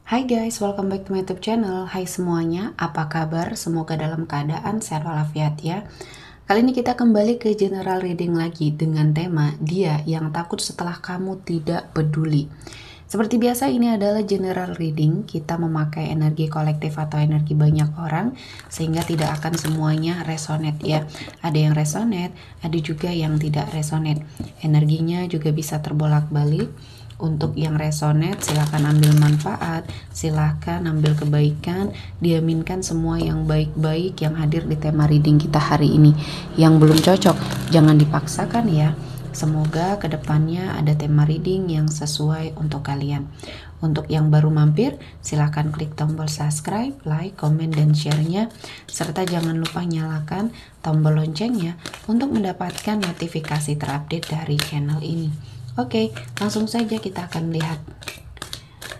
Hai guys, welcome back to my YouTube channel. Hai semuanya, apa kabar? Semoga dalam keadaan sehat walafiat ya. Kali ini kita kembali ke general reading lagi dengan tema dia yang takut setelah kamu tidak peduli. Seperti biasa, ini adalah general reading. Kita memakai energi kolektif atau energi banyak orang sehingga tidak akan semuanya resonate ya. Ada yang resonate, ada juga yang tidak resonate. Energinya juga bisa terbolak-balik. Untuk yang resonate, silahkan ambil manfaat, silahkan ambil kebaikan, diaminkan semua yang baik-baik yang hadir di tema reading kita hari ini. Yang belum cocok, jangan dipaksakan ya. Semoga kedepannya ada tema reading yang sesuai untuk kalian. Untuk yang baru mampir, silahkan klik tombol subscribe, like, komen, dan share-nya. Serta jangan lupa nyalakan tombol loncengnya untuk mendapatkan notifikasi terupdate dari channel ini. Oke, langsung saja kita akan melihat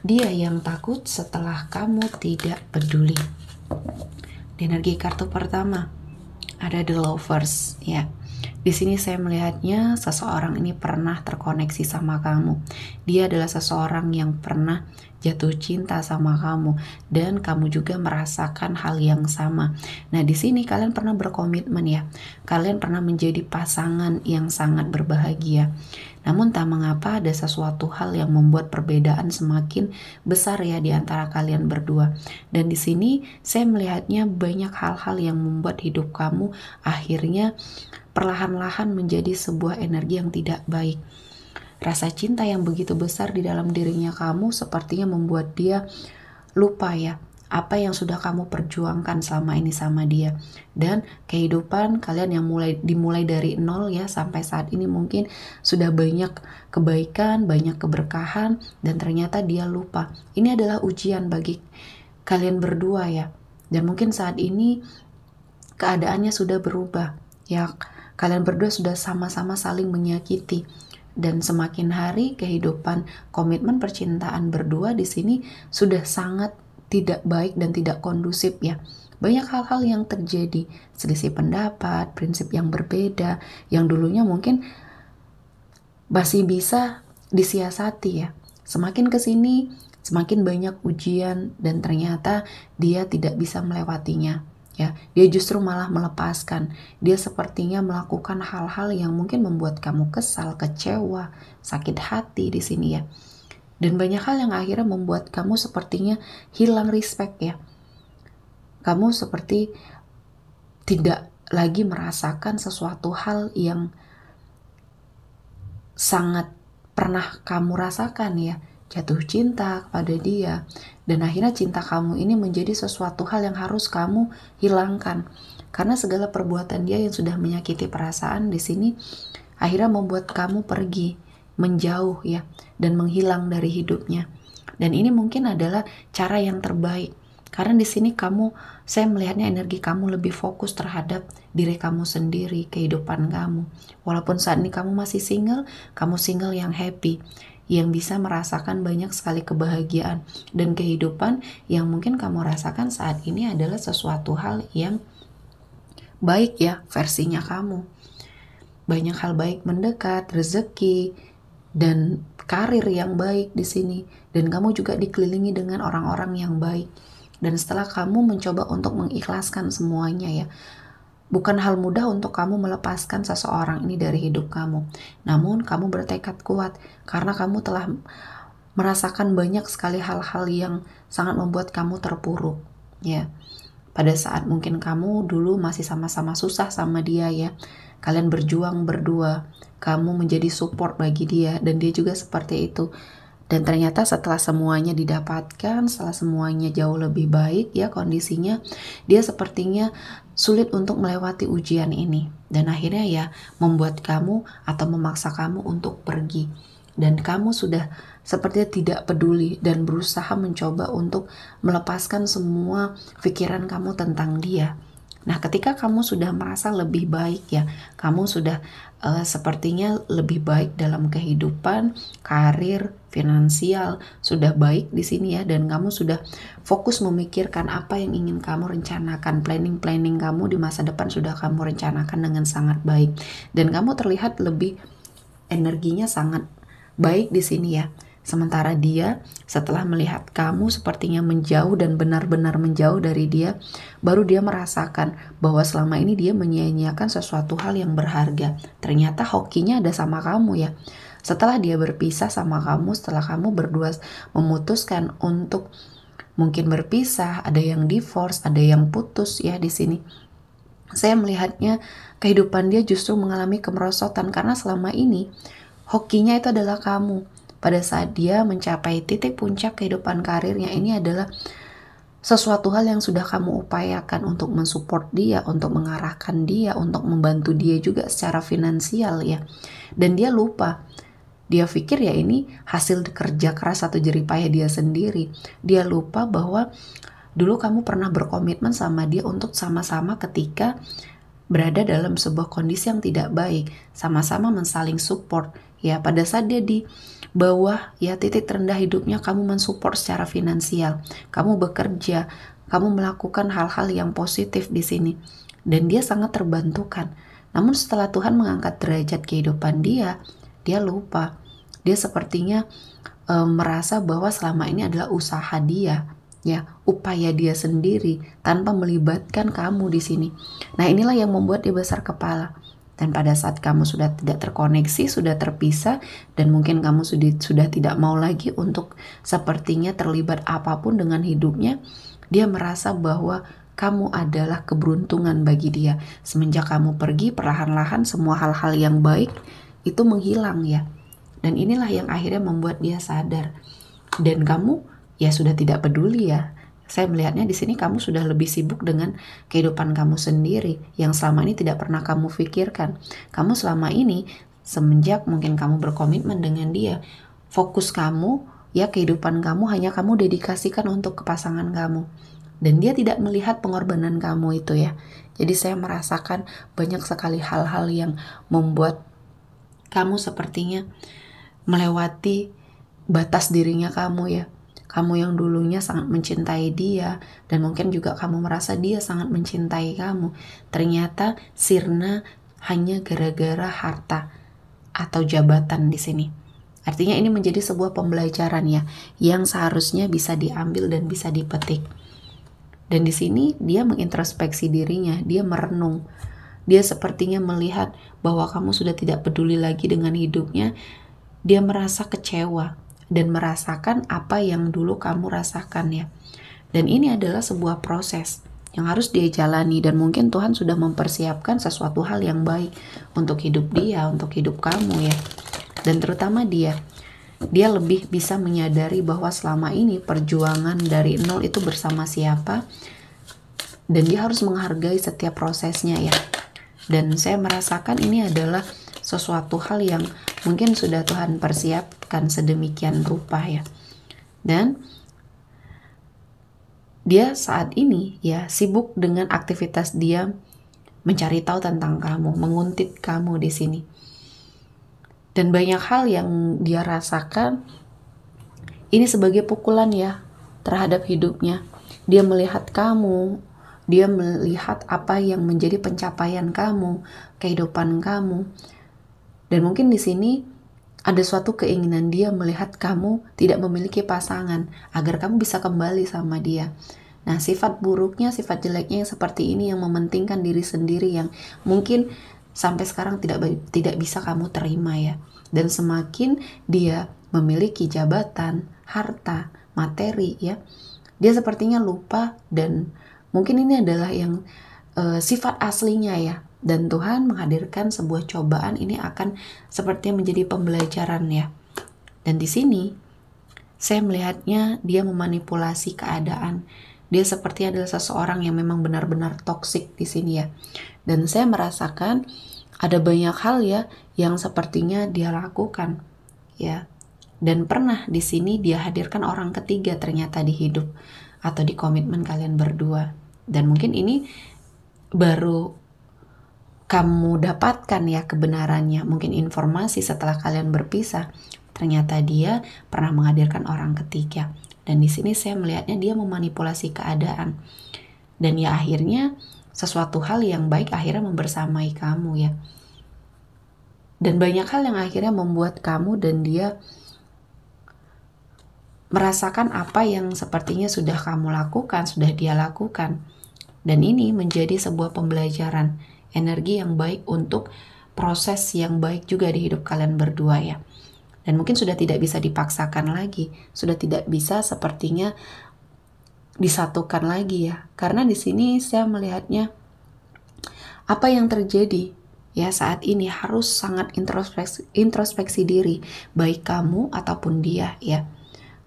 dia yang takut setelah kamu tidak peduli. Di energi kartu pertama ada The Lovers ya. Di sini saya melihatnya seseorang ini pernah terkoneksi sama kamu. Dia adalah seseorang yang pernah jatuh cinta sama kamu dan kamu juga merasakan hal yang sama. Nah, di sini kalian pernah berkomitmen ya. Kalian pernah menjadi pasangan yang sangat berbahagia. Namun tak mengapa ada sesuatu hal yang membuat perbedaan semakin besar ya di antara kalian berdua. Dan di sini saya melihatnya banyak hal-hal yang membuat hidup kamu akhirnya perlahan-lahan menjadi sebuah energi yang tidak baik. Rasa cinta yang begitu besar di dalam dirinya kamu sepertinya membuat dia lupa ya apa yang sudah kamu perjuangkan selama ini sama dia. Dan kehidupan kalian yang dimulai dari nol ya sampai saat ini mungkin sudah banyak kebaikan, banyak keberkahan, dan ternyata dia lupa. Ini adalah ujian bagi kalian berdua ya. Dan mungkin saat ini keadaannya sudah berubah ya. Kalian berdua sudah sama-sama saling menyakiti. Dan semakin hari kehidupan komitmen percintaan berdua di sini sudah sangat tidak baik dan tidak kondusif ya. Banyak hal-hal yang terjadi, selisih pendapat, prinsip yang berbeda, yang dulunya mungkin masih bisa disiasati ya. Semakin kesini, semakin banyak ujian dan ternyata dia tidak bisa melewatinya. Ya, dia justru malah melepaskan. Dia sepertinya melakukan hal-hal yang mungkin membuat kamu kesal, kecewa, sakit hati di sini ya. Dan banyak hal yang akhirnya membuat kamu sepertinya hilang respect ya. Kamu seperti tidak lagi merasakan sesuatu hal yang sangat pernah kamu rasakan ya. Jatuh cinta kepada dia. Dan akhirnya cinta kamu ini menjadi sesuatu hal yang harus kamu hilangkan. Karena segala perbuatan dia yang sudah menyakiti perasaan di sini akhirnya membuat kamu pergi, menjauh ya, dan menghilang dari hidupnya. Dan ini mungkin adalah cara yang terbaik. Karena di sini saya melihatnya energi kamu lebih fokus terhadap diri kamu sendiri, kehidupan kamu. Walaupun saat ini kamu masih single, kamu single yang happy, yang bisa merasakan banyak sekali kebahagiaan dan kehidupan yang mungkin kamu rasakan saat ini adalah sesuatu hal yang baik ya, versinya kamu. Banyak hal baik mendekat, rezeki, dan karir yang baik di sini. Dan kamu juga dikelilingi dengan orang-orang yang baik. Dan setelah kamu mencoba untuk mengikhlaskan semuanya ya, bukan hal mudah untuk kamu melepaskan seseorang ini dari hidup kamu. Namun kamu bertekad kuat karena kamu telah merasakan banyak sekali hal-hal yang sangat membuat kamu terpuruk ya. Pada saat mungkin kamu dulu masih sama-sama susah sama dia ya. Kalian berjuang berdua, kamu menjadi support bagi dia dan dia juga seperti itu. Dan ternyata setelah semuanya didapatkan, setelah semuanya jauh lebih baik ya kondisinya, dia sepertinya sulit untuk melewati ujian ini. Dan akhirnya ya membuat kamu atau memaksa kamu untuk pergi. Dan kamu sudah sepertinya tidak peduli dan berusaha mencoba untuk melepaskan semua pikiran kamu tentang dia. Nah, ketika kamu sudah merasa lebih baik ya, kamu sudah sepertinya lebih baik dalam kehidupan, karir, finansial, sudah baik di sini ya, dan kamu sudah fokus memikirkan apa yang ingin kamu rencanakan, planning kamu di masa depan sudah kamu rencanakan dengan sangat baik, dan kamu terlihat lebih energinya sangat baik di sini ya. Sementara dia setelah melihat kamu sepertinya menjauh dan benar-benar menjauh dari dia, baru dia merasakan bahwa selama ini dia menyia-nyiakan sesuatu hal yang berharga. Ternyata hokinya ada sama kamu ya. Setelah dia berpisah sama kamu, setelah kamu berdua memutuskan untuk mungkin berpisah, ada yang divorce, ada yang putus ya di sini. Saya melihatnya kehidupan dia justru mengalami kemerosotan karena selama ini hokinya itu adalah kamu. Pada saat dia mencapai titik puncak kehidupan karirnya, ini adalah sesuatu hal yang sudah kamu upayakan untuk mensupport dia, untuk mengarahkan dia, untuk membantu dia juga secara finansial ya. Dan dia lupa. Dia pikir ya ini hasil kerja keras atau jerih payah dia sendiri. Dia lupa bahwa dulu kamu pernah berkomitmen sama dia untuk sama-sama ketika berada dalam sebuah kondisi yang tidak baik, sama-sama mensaling support. Ya, pada saat dia di bawah ya titik terendah hidupnya, kamu mensupport secara finansial, kamu bekerja, kamu melakukan hal-hal yang positif di sini, dan dia sangat terbantukan. Namun setelah Tuhan mengangkat derajat kehidupan dia lupa. Dia sepertinya merasa bahwa selama ini adalah usaha dia, ya, upaya dia sendiri tanpa melibatkan kamu di sini. Nah, inilah yang membuat dia besar kepala. Dan pada saat kamu sudah tidak terkoneksi, sudah terpisah, dan mungkin kamu sudah tidak mau lagi untuk sepertinya terlibat apapun dengan hidupnya, dia merasa bahwa kamu adalah keberuntungan bagi dia. Semenjak kamu pergi, perlahan-lahan semua hal-hal yang baik itu menghilang ya. Dan inilah yang akhirnya membuat dia sadar. Dan kamu ya sudah tidak peduli ya. Saya melihatnya di sini kamu sudah lebih sibuk dengan kehidupan kamu sendiri yang selama ini tidak pernah kamu pikirkan. Kamu selama ini semenjak mungkin kamu berkomitmen dengan dia, fokus kamu ya kehidupan kamu hanya kamu dedikasikan untuk kepasangan kamu. Dan dia tidak melihat pengorbanan kamu itu ya. Jadi saya merasakan banyak sekali hal-hal yang membuat kamu sepertinya melewati batas dirinya kamu ya. Kamu yang dulunya sangat mencintai dia, dan mungkin juga kamu merasa dia sangat mencintai kamu. Ternyata sirna hanya gara-gara harta atau jabatan di sini. Artinya ini menjadi sebuah pembelajaran ya, yang seharusnya bisa diambil dan bisa dipetik. Dan di sini dia mengintrospeksi dirinya, dia merenung. Dia sepertinya melihat bahwa kamu sudah tidak peduli lagi dengan hidupnya. Dia merasa kecewa dan merasakan apa yang dulu kamu rasakan ya. Dan ini adalah sebuah proses yang harus dia jalani, dan mungkin Tuhan sudah mempersiapkan sesuatu hal yang baik untuk hidup dia, untuk hidup kamu ya. Dan terutama dia lebih bisa menyadari bahwa selama ini perjuangan dari nol itu bersama siapa, dan dia harus menghargai setiap prosesnya ya. Dan saya merasakan ini adalah sesuatu hal yang mungkin sudah Tuhan persiapkan sedemikian rupa ya. Dan dia saat ini ya sibuk dengan aktivitas dia mencari tahu tentang kamu, menguntit kamu di sini. Dan banyak hal yang dia rasakan ini sebagai pukulan ya terhadap hidupnya. Dia melihat kamu, dia melihat apa yang menjadi pencapaian kamu, kehidupan kamu. Dan mungkin di sini ada suatu keinginan dia melihat kamu tidak memiliki pasangan agar kamu bisa kembali sama dia. Nah, sifat buruknya, sifat jeleknya yang seperti ini yang mementingkan diri sendiri yang mungkin sampai sekarang tidak bisa kamu terima ya. Dan semakin dia memiliki jabatan, harta, materi ya, dia sepertinya lupa, dan mungkin ini adalah yang sifat aslinya ya. Dan Tuhan menghadirkan sebuah cobaan ini akan sepertinya menjadi pembelajaran ya. Dan di sini saya melihatnya dia memanipulasi keadaan. Dia seperti adalah seseorang yang memang benar-benar toksik di sini ya. Dan saya merasakan ada banyak hal ya yang sepertinya dia lakukan ya. Dan pernah di sini dia hadirkan orang ketiga ternyata di hidup atau di komitmen kalian berdua. Dan mungkin ini baru kamu dapatkan ya kebenarannya, mungkin informasi setelah kalian berpisah, ternyata dia pernah menghadirkan orang ketiga. Dan di sini saya melihatnya dia memanipulasi keadaan. Dan ya akhirnya sesuatu hal yang baik akhirnya membersamai kamu ya. Dan banyak hal yang akhirnya membuat kamu dan dia merasakan apa yang sepertinya sudah kamu lakukan, sudah dia lakukan. Dan ini menjadi sebuah pembelajaran, energi yang baik untuk proses yang baik juga di hidup kalian berdua ya. Dan mungkin sudah tidak bisa dipaksakan lagi, sudah tidak bisa sepertinya disatukan lagi ya. Karena di sini saya melihatnya apa yang terjadi ya saat ini harus sangat introspeksi diri, baik kamu ataupun dia ya.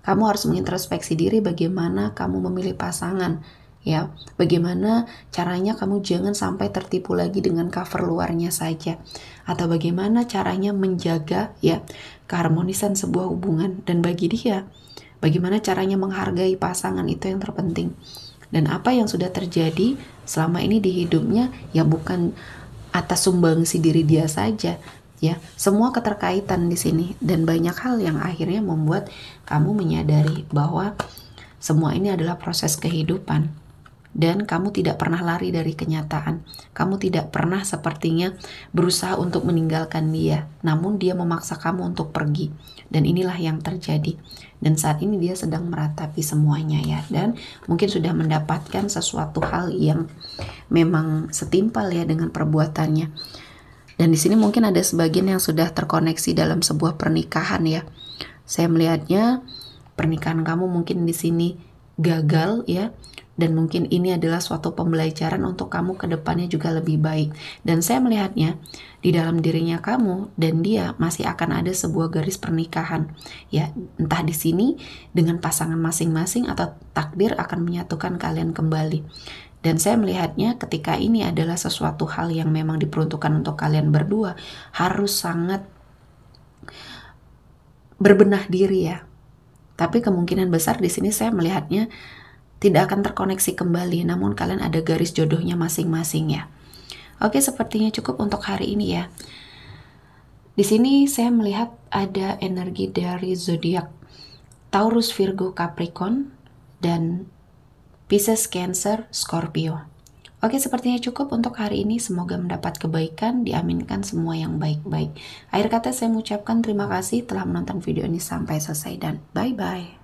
Kamu harus mengintrospeksi diri bagaimana kamu memilih pasangan ya. Bagaimana caranya kamu jangan sampai tertipu lagi dengan cover luarnya saja, atau bagaimana caranya menjaga ya keharmonisan sebuah hubungan. Dan bagi dia, bagaimana caranya menghargai pasangan, itu yang terpenting. Dan apa yang sudah terjadi selama ini di hidupnya ya bukan atas sumbangsi diri dia saja ya, semua keterkaitan di sini, dan banyak hal yang akhirnya membuat kamu menyadari bahwa semua ini adalah proses kehidupan dan kamu tidak pernah lari dari kenyataan. Kamu tidak pernah sepertinya berusaha untuk meninggalkan dia, namun dia memaksa kamu untuk pergi, dan inilah yang terjadi. Dan saat ini dia sedang meratapi semuanya ya, dan mungkin sudah mendapatkan sesuatu hal yang memang setimpal ya dengan perbuatannya. Dan di sini mungkin ada sebagian yang sudah terkoneksi dalam sebuah pernikahan ya. Saya melihatnya pernikahan kamu mungkin di sini gagal ya. Dan mungkin ini adalah suatu pembelajaran untuk kamu ke depannya juga lebih baik. Dan saya melihatnya di dalam dirinya kamu dan dia masih akan ada sebuah garis pernikahan. Ya, entah di sini dengan pasangan masing-masing atau takdir akan menyatukan kalian kembali. Dan saya melihatnya ketika ini adalah sesuatu hal yang memang diperuntukkan untuk kalian berdua, harus sangat berbenah diri ya. Tapi kemungkinan besar di sini saya melihatnya tidak akan terkoneksi kembali, namun kalian ada garis jodohnya masing-masing ya. Oke, sepertinya cukup untuk hari ini ya. Di sini saya melihat ada energi dari zodiak Taurus, Virgo, Capricorn, dan Pisces, Cancer, Scorpio. Oke, sepertinya cukup untuk hari ini. Semoga mendapat kebaikan, diaminkan semua yang baik-baik. Akhir kata saya mengucapkan terima kasih telah menonton video ini sampai selesai dan bye-bye.